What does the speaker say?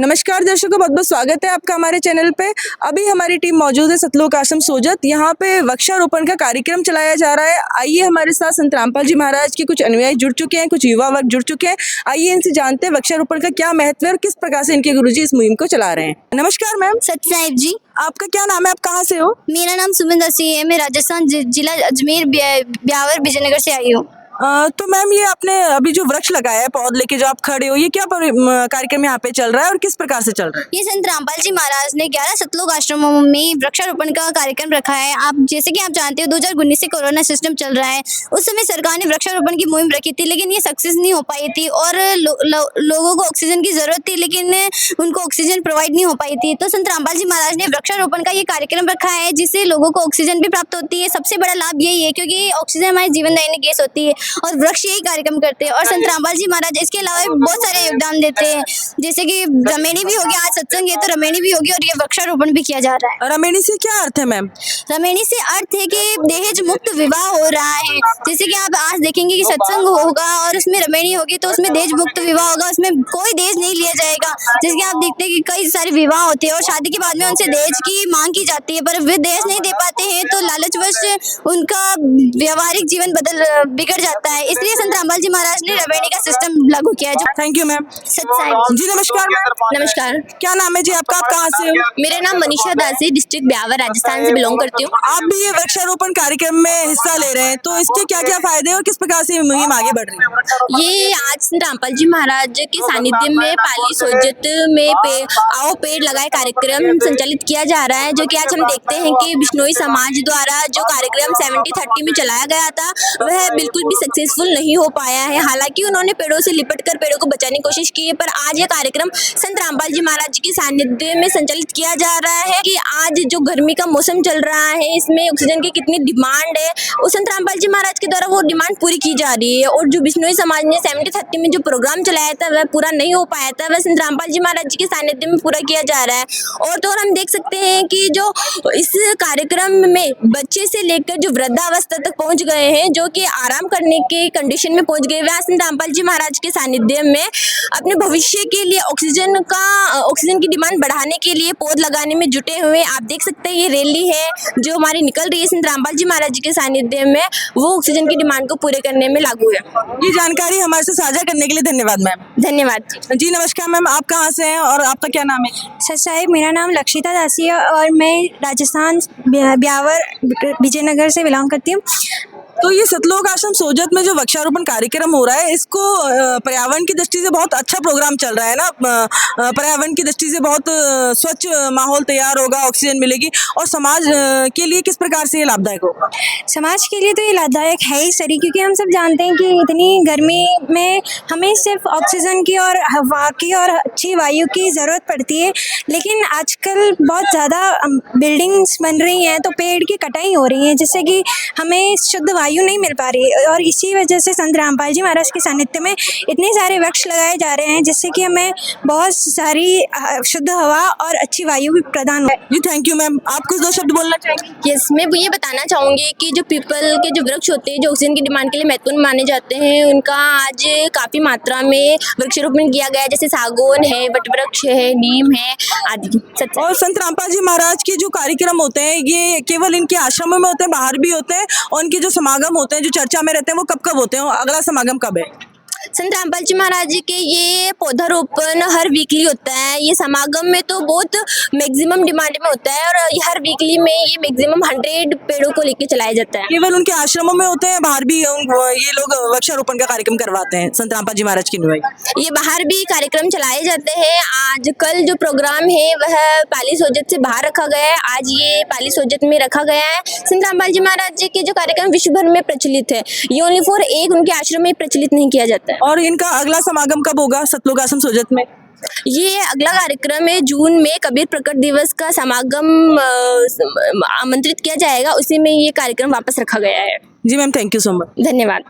नमस्कार दर्शकों, बहुत बहुत स्वागत है आपका हमारे चैनल पे। अभी हमारी टीम मौजूद है सतलोक आश्रम सोजत। यहाँ पे वृक्षारोपण का कार्यक्रम चलाया जा रहा है। आइए, हमारे साथ संत रामपाल जी महाराज के कुछ अनुयायी जुड़ चुके हैं, कुछ युवा वर्ग जुड़ चुके हैं। आइए इनसे जानते हैं वृक्षारोपण का क्या महत्व है और किस प्रकार से इनके गुरुजी इस मुहिम को चला रहे हैं। नमस्कार मैम। सत्य साहिब जी। आपका क्या नाम है, आप कहाँ से हो? मेरा नाम सुमिंदर सिंह है। मैं राजस्थान जिला अजमेर ब्यावर विजयनगर से आई हूँ। तो मैम, ये आपने अभी जो वृक्ष लगाया है, पौध लेके जो आप खड़े हो, ये क्या कार्यक्रम यहाँ पे चल रहा है और किस प्रकार से चल रहा है? ये संत रामपाल जी महाराज ने 11 सतलोक आश्रमों में वृक्षारोपण का कार्यक्रम रखा है। आप जैसे कि आप जानते हो 2019 से कोरोना सिस्टम चल रहा है। उस समय सरकार ने वृक्षारोपण की मुहिम रखी थी, लेकिन ये सक्सेस नहीं हो पाई थी और लोगों को ऑक्सीजन की जरूरत थी, लेकिन उनको ऑक्सीजन प्रोवाइड नहीं हो पाई थी। तो संत रामपाल जी महाराज ने वृक्षारोपण का ये कार्यक्रम रखा है, जिससे लोगों को ऑक्सीजन भी प्राप्त होती है। सबसे बड़ा लाभ यही है, क्योंकि ऑक्सीजन हमारे जीवनदायिनी गैस होती है और वृक्ष यही कार्यक्रम करते हैं। और संत रामपाल जी महाराज इसके अलावा बहुत सारे योगदान देते हैं, जैसे कि रमेणी भी होगी, आज सत्संग है तो रमेणी भी होगी और ये वृक्षारोपण भी किया जा रहा है। रमेणी से क्या अर्थ है मैम? रमेणी से अर्थ है कि दहेज मुक्त विवाह हो रहा है। जैसे कि आप आज देखेंगे कि सत्संग होगा और उसमें रमेणी होगी तो उसमें दहेज मुक्त विवाह होगा, उसमें कोई दहेज नहीं लिया जाएगा। जैसे कि आप देखते हैं कि कई सारे विवाह होते हैं और शादी के बाद में उनसे दहेज की मांग की जाती है, पर वे दहेज नहीं दे पाते हैं तो लालचवश उनका व्यवहारिक जीवन बिगड़ जाता है। इसलिए संत रामपाल जी महाराज ने रमेणी का सिस्टम लागू किया है। Thank you ma'am. सत्साई जी नमस्कार मैम। नमस्कार। क्या नाम है जी आपका, आप कहाँ से हो? मेरा नाम मनीषा दास है, डिस्ट्रिक्ट ब्यावर राजस्थान से बिलोंग करती हूँ। आप भी ये वृक्षारोपण कार्यक्रम में हिस्सा ले रहे हैं, तो इसके क्या क्या फायदे और किस प्रकार से ये मुहिम आगे बढ़ रही है? ये आज संत रामपाल जी महाराज के सानिध्य में पाली सोजत में आओ पेड़ लगाए कार्यक्रम संचालित किया जा रहा है, जो कि आज हम देखते हैं कि बिश्नोई समाज द्वारा जो कार्यक्रम 70-30 में चलाया गया था वह बिल्कुल भी सक्सेसफुल नहीं हो पाया है। हालांकि उन्होंने पेड़ों से लिपट कर पेड़ों को बचाने की कोशिश की है, पर आज ये कार्यक्रम संत रामपाल जी महाराज के सानिध्य में संचालित किया जा रहा है कि आज जो गर्मी का मौसम चल रहा है, इसमें ऑक्सीजन की कितनी डिमांड है, उस संत रामपाल जी महाराज के द्वारा वो डिमांड पूरी की जा रही है। और जो बिश्नोई समाज ने 70-30 में जो प्रोग्राम चलाया था वह पूरा नहीं हो पाया था, वह संत रामपाल जी महाराज जी के सानिध्य में पूरा किया जा रहा है। और तो और हम देख सकते हैं कि जो इस कार्यक्रम में बच्चे से लेकर जो वृद्धावस्था तक पहुंच गए हैं, जो कि आराम करने के कंडीशन में पहुंच गए, वह संत रामपाल जी महाराज के सानिध्य में अपने भविष्य के लिए ऑक्सीजन की डिमांड बढ़ाने के लिए पौध लगाने में जुटे हुए। आप देख सकते हैं ये रैली है जो हमारी निकल रही है संत रामपाल जी महाराज जी के सानिध्य में, वो ऑक्सीजन की डिमांड को पूरे करने में लागू है। ये जानकारी हमारे से साझा करने के लिए धन्यवाद मैम। धन्यवाद जी नमस्कार मैम, आप कहाँ से हैं और आपका क्या नाम है? सर साहिब, मेरा नाम लक्षिता दासी है और मैं राजस्थान ब्यावर विजयनगर से बिलोंग करती हूँ। तो ये सतलोक आश्रम सोजत में जो वृक्षारोपण कार्यक्रम हो रहा है, इसको पर्यावरण की दृष्टि से बहुत अच्छा प्रोग्राम चल रहा है ना। पर्यावरण की दृष्टि से बहुत स्वच्छ माहौल तैयार होगा, ऑक्सीजन मिलेगी और समाज के लिए किस प्रकार से ये लाभदायक होगा? समाज के लिए तो ये लाभदायक है ही सही, क्योंकि हम सब जानते हैं कि इतनी गर्मी में हमें सिर्फ ऑक्सीजन की और हवा की और अच्छी वायु की ज़रूरत पड़ती है। लेकिन आजकल बहुत ज़्यादा बिल्डिंग्स बन रही हैं तो पेड़ की कटाई हो रही है, जिससे कि हमें शुद्ध वायु नहीं मिल पा रही है। और इसी वजह से संत रामपाल जी महाराज के सानिध्य में इतने सारे वृक्ष लगाए जा रहे हैं, जिससे कि हमें बहुत सारी शुद्ध हवा और अच्छी वायु भी प्रदान हो। जी थैंक यू मैम। आप कुछ 2 शब्द बोलना चाहेंगे? यस, मैं ये बताना चाहूँगी कि जो पीपल के जो वृक्ष होते हैं जो ऑक्सीजन की डिमांड के लिए महत्वपूर्ण माने जाते हैं, उनका आज काफ़ी मात्रा में वृक्षारोपण किया गया है। जैसे सागौन है, वटवृक्ष है, नीम है आदि। और संत रामपाल जी महाराज के जो कार्यक्रम होते हैं ये केवल इनके आश्रमों में होते हैं, बाहर भी होते हैं, और इनके जो समागम होते हैं जो चर्चा में रहते हैं वो कब कब होते हैं और अगला समागम कब है? संत रामपाल जी महाराज जी के ये पौधारोपण हर वीकली होता है। ये समागम में तो बहुत मैक्सिमम डिमांड में होता है और हर वीकली में ये मैक्सिमम 100 पेड़ों को लेके चलाया जाता है। केवल उनके आश्रमों में होते हैं, बाहर भी ये लोग वृक्षारोपण का कार्यक्रम करवाते हैं संत रामपाल जी महाराज की अनुयायी? ये बाहर भी कार्यक्रम चलाए जाते हैं। आज कल जो प्रोग्राम है वह पाली सोजत से बाहर रखा गया है, आज ये पाली सोजत में रखा गया है। संत रामपाल जी महाराज जी के जो कार्यक्रम विश्व भर में प्रचलित है, ये ओनली फॉर एक उनके आश्रम में प्रचलित नहीं किया जाता है। और इनका अगला समागम कब होगा सतलोक आश्रम सोजत में? ये अगला कार्यक्रम है जून में, कबीर प्रकट दिवस का समागम आमंत्रित किया जाएगा, उसी में ये कार्यक्रम वापस रखा गया है। जी ma'am, thank you so much. धन्यवाद।